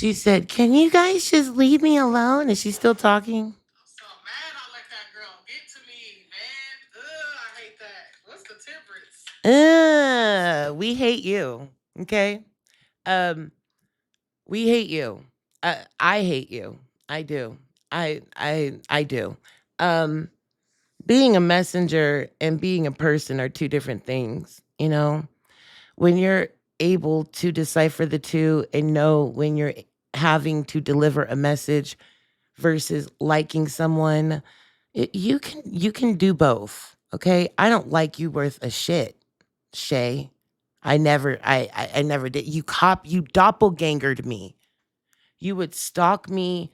She said, "Can you guys just leave me alone?" Is she still talking? I'm so mad I let that girl get to me, man. Ugh, I hate that. What's the temperance? We hate you. Okay. Um, we hate you. I hate you. I do. I do. Um, being a messenger and being a person are two different things. When you're able to decipher the two and know when you're having to deliver a message versus liking someone, you can do both. Okay, I don't like you worth a shit, Shay. I never did. You doppelgangered me. You would stalk me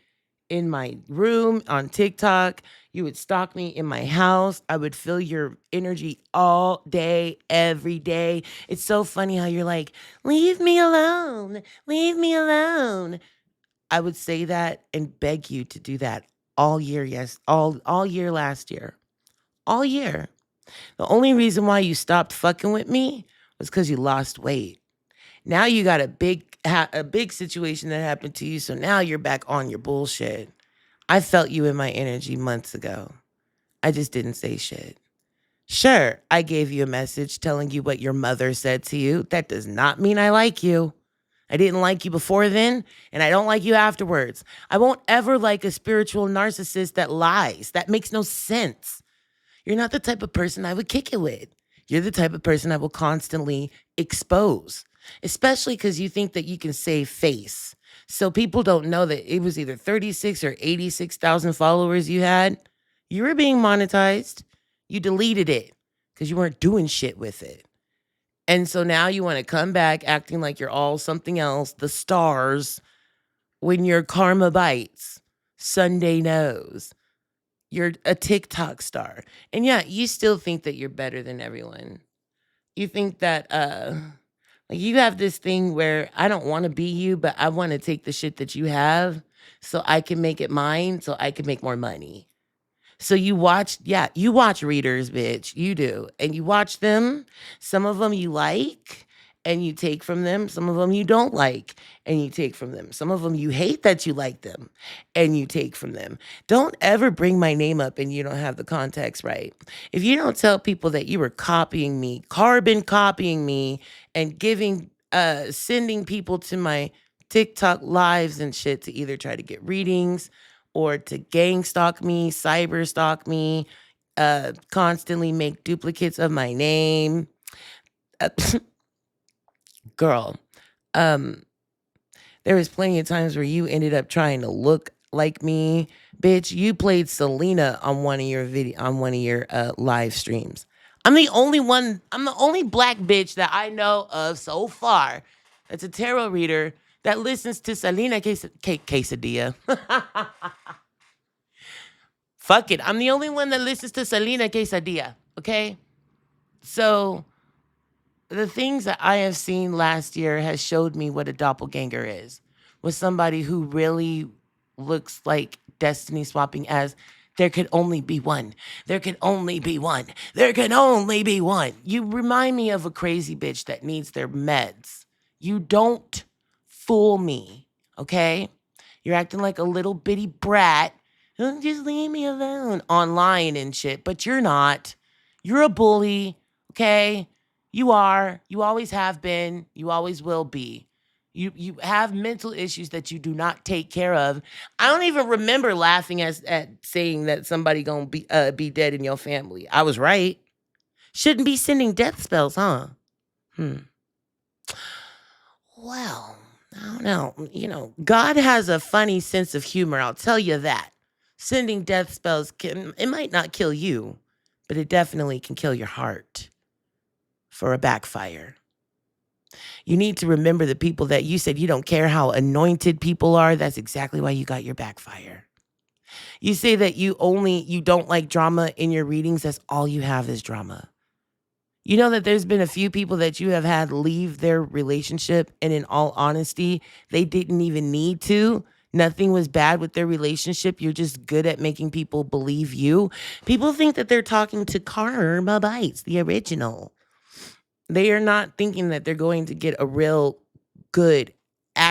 in my room on TikTok. You would stalk me in my house. I would feel your energy all day, every day. It's so funny how you're like, leave me alone. Leave me alone. I would say that and beg you to do that all year. Yes, all year last year. All year. The only reason why you stopped fucking with me was because you lost weight. Now you got a big situation that happened to you, so now you're back on your bullshit. I felt you in my energy months ago. I just didn't say shit. Sure, I gave you a message telling you what your mother said to you. That does not mean I like you. I didn't like you before then, and I don't like you afterwards. I won't ever like a spiritual narcissist that lies. That makes no sense. You're not the type of person I would kick it with. You're the type of person I will constantly expose, especially because you think that you can save face. So people don't know that it was either 36 or 86,000 followers you had. You were being monetized. You deleted it because you weren't doing shit with it. And so now you want to come back acting like you're all something else, the stars, when your karma bites. Sunday knows. You're a TikTok star. And yeah, you still think that you're better than everyone. You think that like you have this thing where I don't want to be you, but I want to take the shit that you have so I can make it mine so I can make more money. So you watch readers, bitch. You do. And you watch them. Some of them you like and you take from them. Some of them you don't like and you take from them. Some of them you hate that you like them and you take from them. Don't ever bring my name up and you don't have the context right. If you don't tell people that you were copying me, carbon copying me and sending people to my TikTok lives and shit to either try to get readings or to gang stalk me, cyber stalk me, constantly make duplicates of my name. Uh, girl, um, there was plenty of times where you ended up trying to look like me. Bitch, you played Selena on one of your live streams. I'm the only black bitch that I know of so far that's a tarot reader that listens to Selena Quesadilla. Fuck it. I'm the only one that listens to Selena Quesadilla. Okay. So the things that I have seen last year has showed me what a doppelganger is. With somebody who really looks like destiny swapping as there can only be one. There can only be one. There can only be one. You remind me of a crazy bitch that needs their meds. You don't fool me. Okay? You're acting like a little bitty brat. "Oh, just leave me alone online and shit. But you're not. You're a bully. Okay? You are. You always have been. You always will be. You have mental issues that you do not take care of. I don't even remember laughing at saying that somebody gonna be dead in your family. I was right. Shouldn't be sending death spells, huh? Hmm. Well, I don't know. God has a funny sense of humor. I'll tell you that. Sending death spells it might not kill you, but it definitely can kill your heart for a backfire. You need to remember the people that you said you don't care how anointed people are. That's exactly why you got your backfire. You say that you don't like drama in your readings. That's all you have is drama. You know that there's been a few people that you have had leave their relationship, and in all honesty, they didn't even need to. Nothing was bad with their relationship. You're just good at making people believe you. People think that they're talking to Karma Bites, the original. They are not thinking that they're going to get a real good,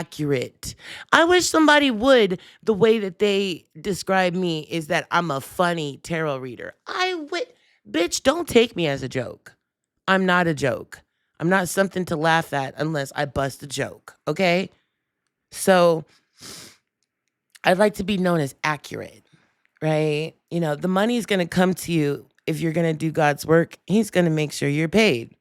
accurate. I wish somebody would. The way that they describe me is that I'm a funny tarot reader. I would, bitch, don't take me as a joke. I'm not a joke. I'm not something to laugh at unless I bust a joke, okay? So I'd like to be known as accurate, right? You know, the money's going to come to you if you're going to do God's work. He's going to make sure you're paid.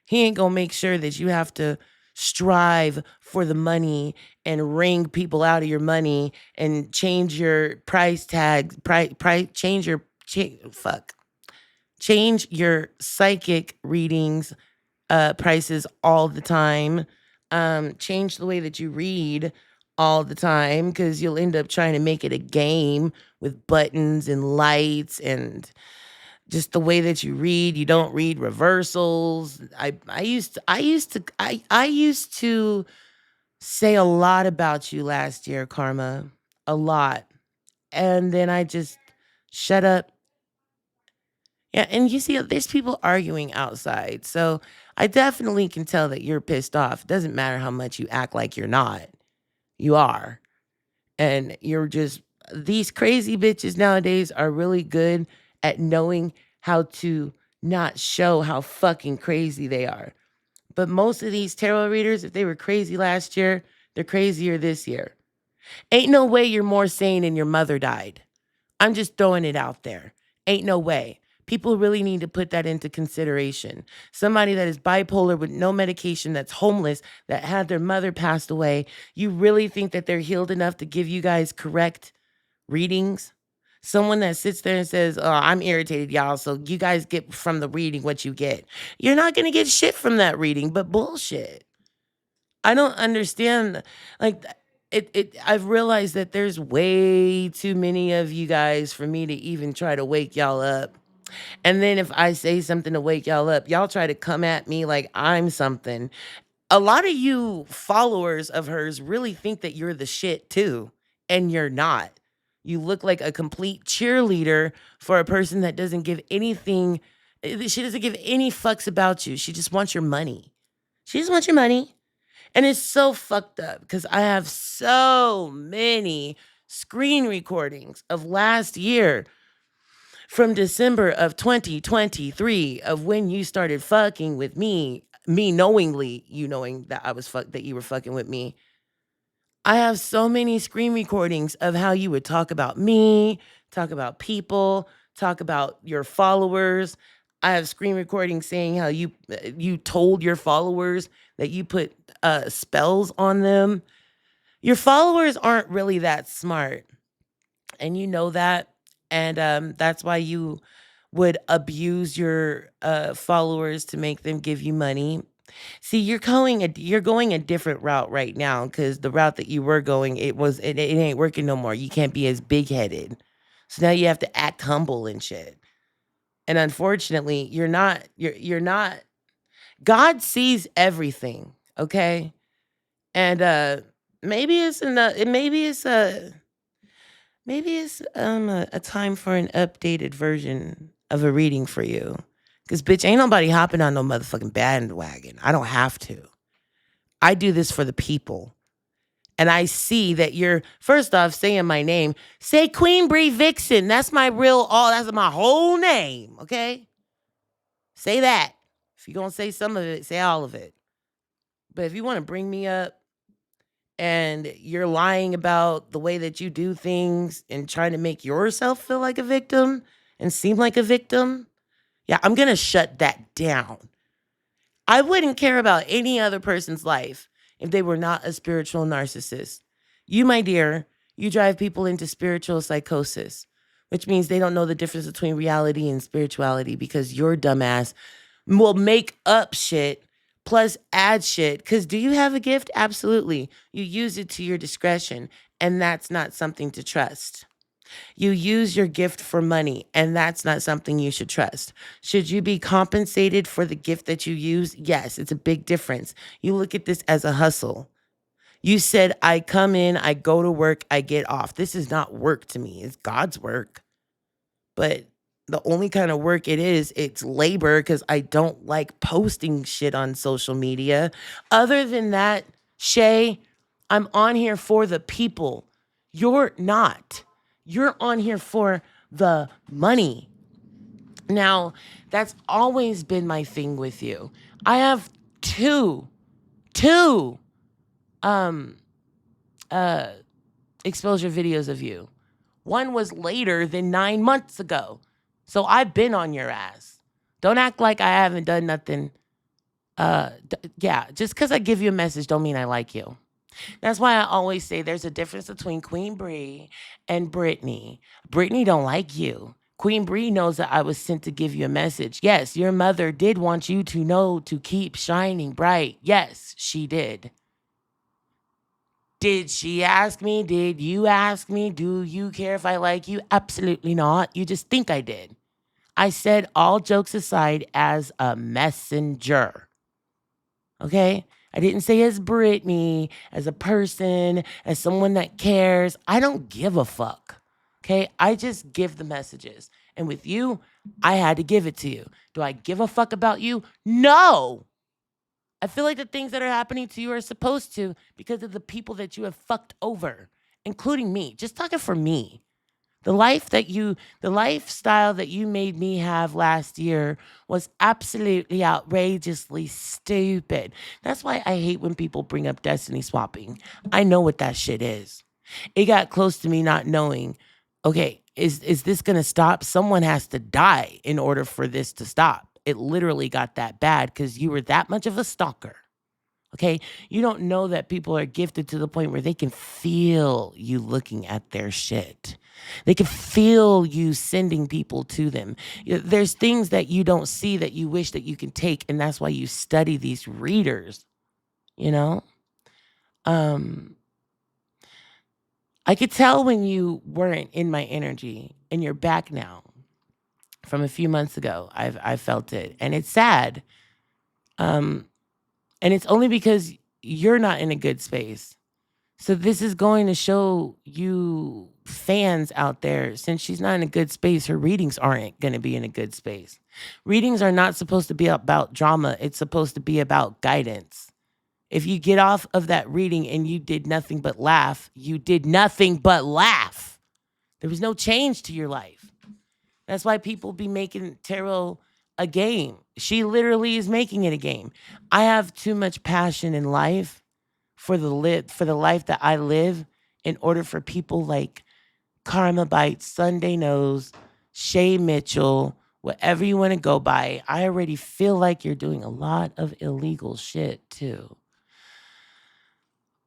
He ain't going to make sure that you have to strive for the money and wring people out of your money and change your price tags, change your, fuck, change your psychic readings prices all the time. Change the way that you read all the time because you'll end up trying to make it a game with buttons and lights and just the way that you read. You don't read reversals. I used to say a lot about you last year, Karma, a lot, and then I just shut up. Yeah, and you see, there's people arguing outside. So I definitely can tell that you're pissed off. Doesn't matter how much you act like you're not. You are. And you're just, these crazy bitches nowadays are really good at knowing how to not show how fucking crazy they are. But most of these tarot readers, if they were crazy last year, they're crazier this year. Ain't no way you're more sane than your mother died. I'm just throwing it out there. Ain't no way. People really need to put that into consideration. Somebody that is bipolar with no medication, that's homeless, that had their mother passed away, you really think that they're healed enough to give you guys correct readings? Someone that sits there and says, "Oh, I'm irritated, y'all, so you guys get from the reading what you get." You're not going to get shit from that reading, but bullshit. I don't understand. Like I've realized that there's way too many of you guys for me to even try to wake y'all up. And then if I say something to wake y'all up, y'all try to come at me like I'm something. A lot of you followers of hers really think that you're the shit too, and you're not. You look like a complete cheerleader for a person that doesn't give anything. She doesn't give any fucks about you. She just wants your money. She just wants your money. And it's so fucked up because I have so many screen recordings of last year from December of 2023 of when you started fucking with me knowingly, you knowing that that you were fucking with me. I have so many screen recordings of how you would talk about me, talk about people, talk about your followers. I have screen recordings saying how you told your followers that you put spells on them. Your followers aren't really that smart, and you know that, and that's why you would abuse your followers to make them give you money. See, you're going a different route right now because the route that you were going, it ain't working no more. You can't be as big headed, so now you have to act humble and shit. And unfortunately, you're not. God sees everything, okay? And maybe it's maybe it's a time for an updated version of a reading for you. Cause bitch, ain't nobody hopping on no motherfucking bandwagon. I don't have to. I do this for the people. And I see that you're first off saying my name. Say Queen Bree Vixen. That's my that's my whole name. Okay? Say that. If you're gonna say some of it, say all of it. But if you want to bring me up and you're lying about the way that you do things and trying to make yourself feel like a victim and seem like a victim, yeah, I'm going to shut that down. I wouldn't care about any other person's life if they were not a spiritual narcissist. You, my dear, you drive people into spiritual psychosis, which means they don't know the difference between reality and spirituality because your dumbass will make up shit plus add shit. Because do you have a gift? Absolutely. You use it to your discretion, and that's not something to trust. You use your gift for money, and that's not something you should trust. Should you be compensated for the gift that you use? Yes, it's a big difference. You look at this as a hustle. You said, I come in, I go to work, I get off. This is not work to me, it's God's work. But the only kind of work it's labor because I don't like posting shit on social media. Other than that, Shay, I'm on here for the people. You're not. You're on here for the money. Now, that's always been my thing with you. I have two um uh exposure videos of you. One was later than 9 months ago. So I've been on your ass. Don't act like I haven't done nothing. Yeah, just cuz I give you a message don't mean I like you. That's why I always say there's a difference between Queen Bree and Brittany. Brittany don't like you. Queen Bree knows that I was sent to give you a message. Yes, your mother did want you to know to keep shining bright. Yes, she did. Did she ask me? Did you ask me? Do you care if I like you? Absolutely not. You just think I did. I said, all jokes aside, as a messenger. Okay? I didn't say as Brittany, as a person, as someone that cares. I don't give a fuck. Okay? I just give the messages. And with you, I had to give it to you. Do I give a fuck about you? No. I feel like the things that are happening to you are supposed to because of the people that you have fucked over, including me. Just talking for me. The lifestyle that you made me have last year was absolutely outrageously stupid. That's why I hate when people bring up destiny swapping. I know what that shit is. It got close to me not knowing, okay, is this going to stop? Someone has to die in order for this to stop. It literally got that bad cuz you were that much of a stalker. Okay. You don't know that people are gifted to the point where they can feel you looking at their shit. They can feel you sending people to them. There's things that you don't see that you wish that you can take. And that's why you study these readers, you know? Um, I could tell when you weren't in my energy and you're back now from a few months ago. I felt it. And it's sad. Um, and it's only because you're not in a good space. So this is going to show you fans out there, since she's not in a good space, her readings aren't going to be in a good space. Readings are not supposed to be about drama. It's supposed to be about guidance. If you get off of that reading and you did nothing but laugh, you did nothing but laugh. There was no change to your life. That's why people be making tarot a game. She literally is making it a game. I have too much passion in life for the life that I live in order for people like Karma Bites, Sunday Knows, Shay Mitchell, whatever you want to go by. I already feel like you're doing a lot of illegal shit too.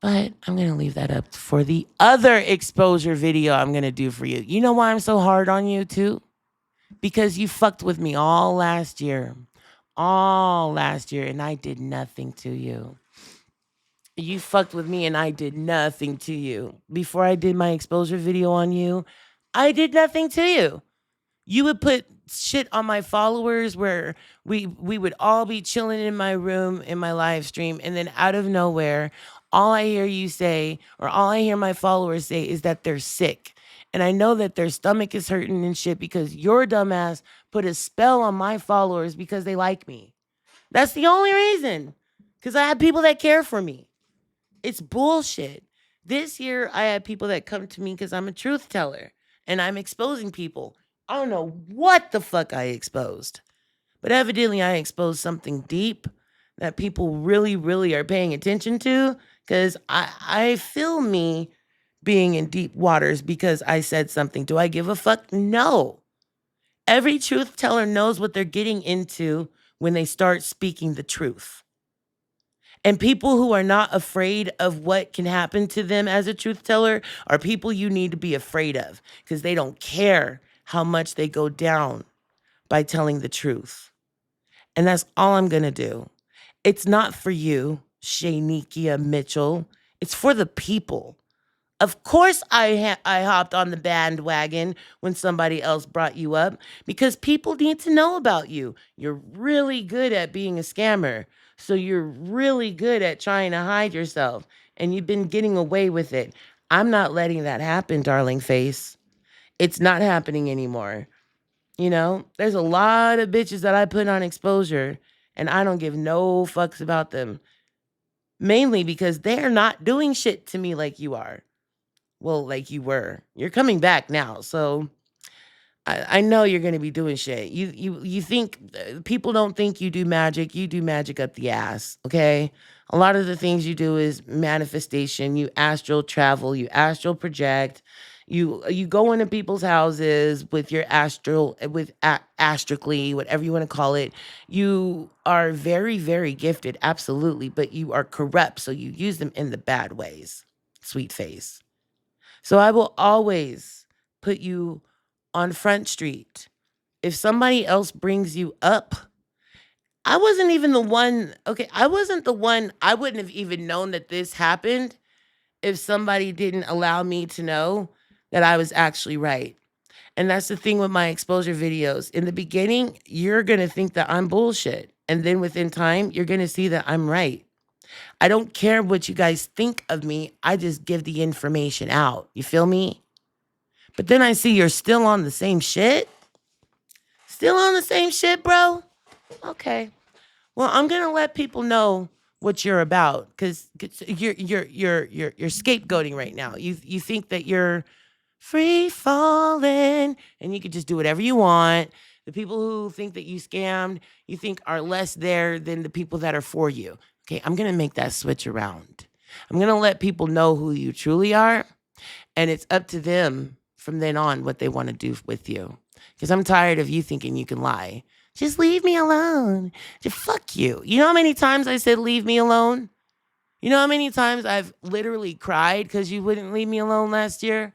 But I'm going to leave that up for the other exposure video I'm going to do for you. You know why I'm so hard on you too? Because you fucked with me all last year. All last year, and I did nothing to you. You fucked with me and I did nothing to you. Before I did my exposure video on you, I did nothing to you. You would put shit on my followers where we would all be chilling in my room in my live stream, and then out of nowhere, all I hear you say or all I hear my followers say is that they're sick. And I know that their stomach is hurting and shit because your dumbass put a spell on my followers because they like me. That's the only reason. Because I have people that care for me. It's bullshit. This year, I had people that come to me because I'm a truth teller and I'm exposing people. I don't know what the fuck I exposed, but evidently, I exposed something deep that people really, really are paying attention to because I feel me being in deep waters because I said something. Do I give a fuck? No. Every truth teller knows what they're getting into when they start speaking the truth. And people who are not afraid of what can happen to them as a truth teller are people you need to be afraid of because they don't care how much they go down by telling the truth. And that's all I'm going to do. It's not for you, Shanikia Mitchell. It's for the people. Of course, I hopped on the bandwagon when somebody else brought you up because people need to know about you. You're really good at being a scammer. So you're really good at trying to hide yourself and you've been getting away with it. I'm not letting that happen, darling face. It's not happening anymore. You know, there's a lot of bitches that I put on exposure and I don't give no fucks about them. mainly because they're not doing shit to me like you are. Well, like you were. You're coming back now. So I know you're gonna be doing shit. You think people don't think you do magic. You do magic up the ass. Okay. A lot of the things you do is manifestation. You astral travel. You astral project. You go into people's houses with your astral with astrically whatever you want to call it. You are very gifted, absolutely, but you are corrupt. So you use them in the bad ways. Sweet face. So I will always put you on Front Street. If somebody else brings you up, I wasn't even the one. Okay, I wasn't the one. I wouldn't have even known that this happened if somebody didn't allow me to know that I was actually right. And that's the thing with my exposure videos. In the beginning, you're going to think that I'm bullshit. And then within time, you're going to see that I'm right. I don't care what you guys think of me. I just give the information out. You feel me? But then I see you're still on the same shit. Still on the same shit, bro? Okay. Well, I'm gonna let people know what you're about because you're scapegoating right now. You think that you're free falling and you can just do whatever you want. The people who think that you scammed, you think are less there than the people that are for you. Okay, I'm gonna make that switch around. I'm gonna let people know who you truly are, and it's up to them from then on what they want to do with you. Because I'm tired of you thinking you can lie. Just leave me alone. Just fuck you. You know how many times I said leave me alone? You know how many times I've literally cried because you wouldn't leave me alone last year?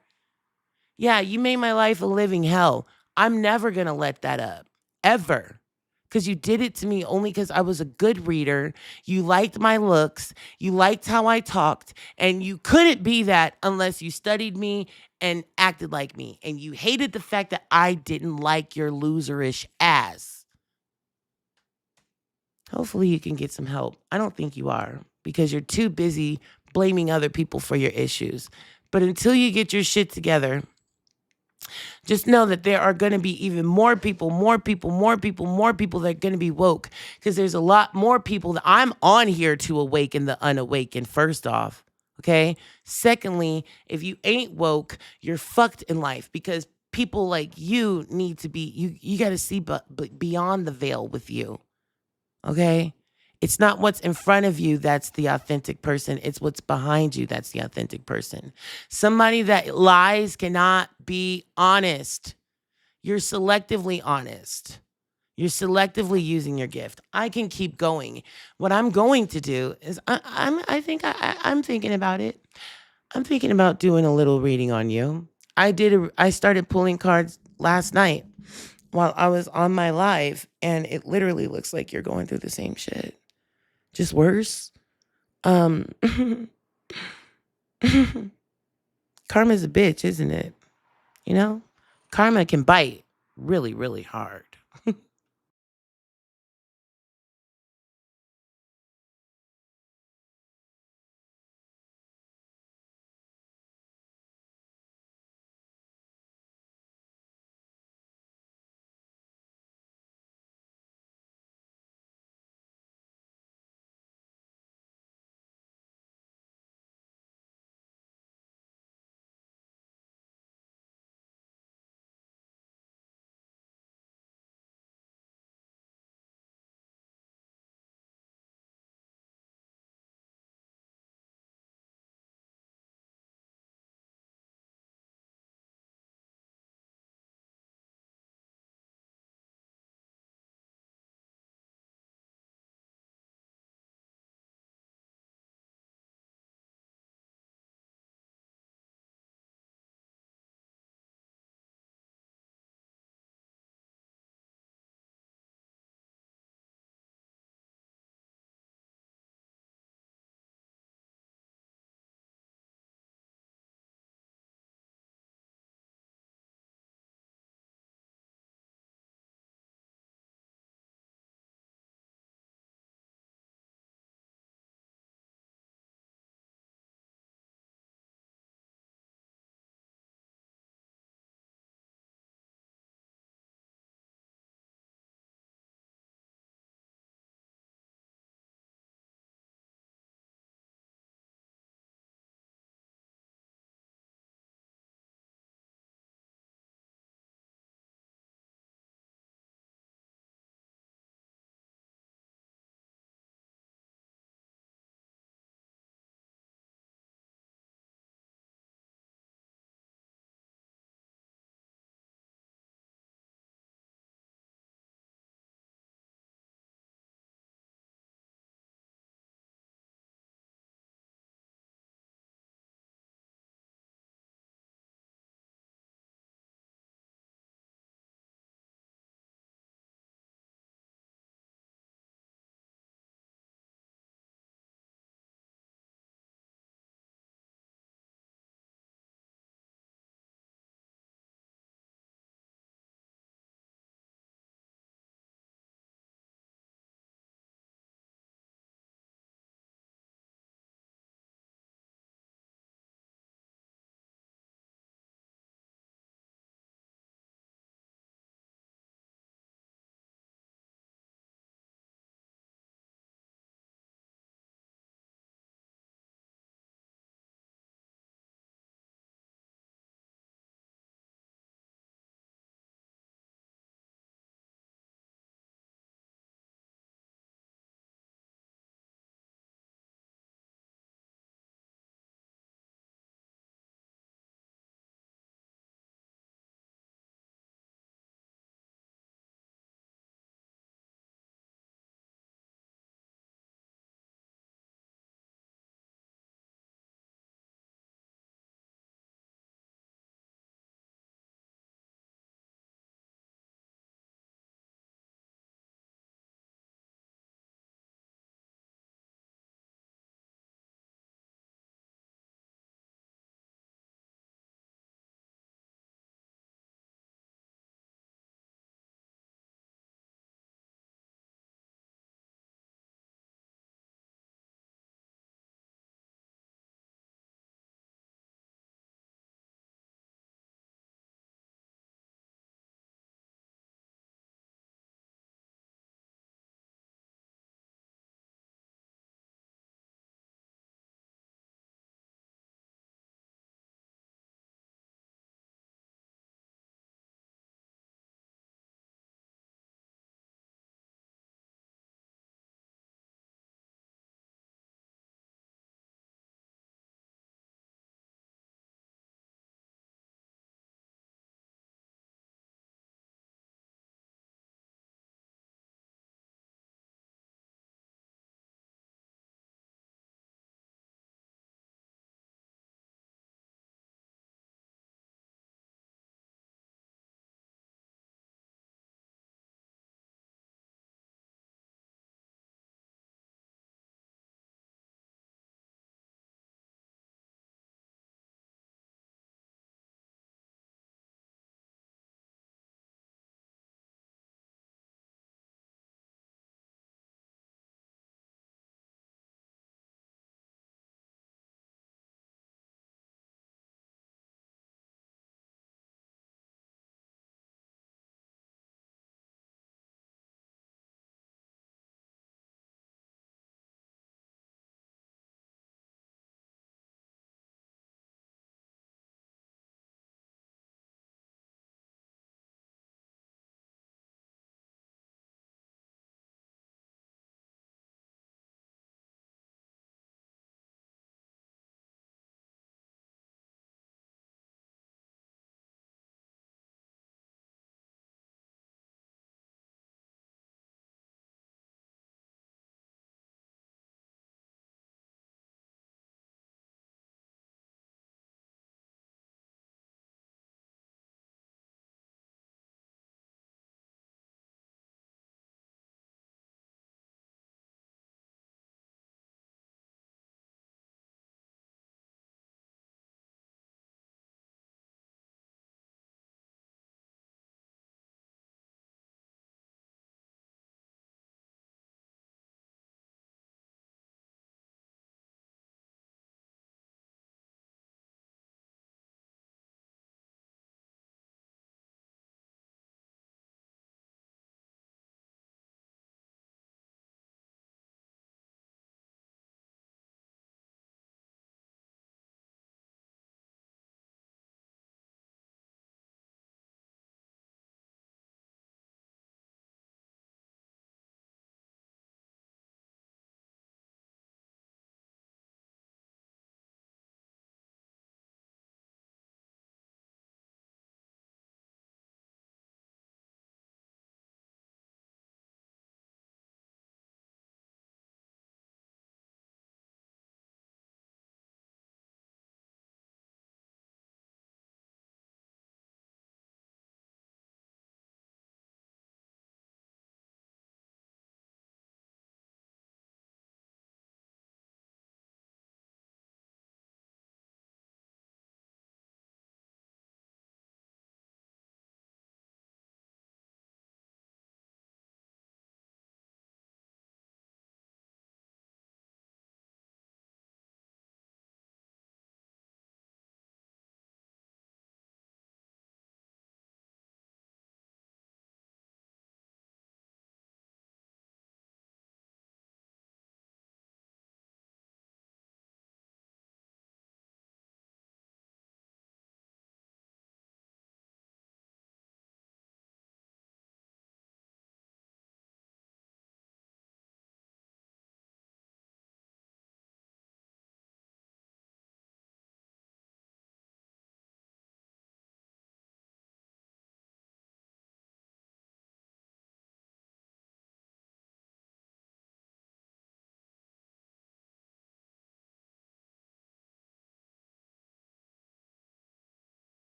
Yeah, you made my life a living hell. I'm never going to let that up. Ever. Because you did it to me only because I was a good reader. You liked my looks. You liked how I talked. And you couldn't be that unless you studied me and acted like me. And you hated the fact that I didn't like your loserish ass. Hopefully, you can get some help. I don't think you are because you're too busy blaming other people for your issues. But until you get your shit together, just know that there are going to be even more people, more people that are going to be woke because there's a lot more people that I'm on here to awaken the unawakened, first off. Okay. Secondly, if you ain't woke, you're fucked in life because people like you need to be, you got to see beyond the veil with you. Okay. It's not what's in front of you that's the authentic person. It's what's behind you that's the authentic person. Somebody that lies cannot be honest. You're selectively honest. You're selectively using your gift. I can keep going. What I'm going to do is I'm thinking about it. I'm thinking about doing a little reading on you. I started pulling cards last night while I was on my live, and it literally looks like you're going through the same shit. Just worse. Um Karma's a bitch, isn't it? You know? Karma can bite really hard.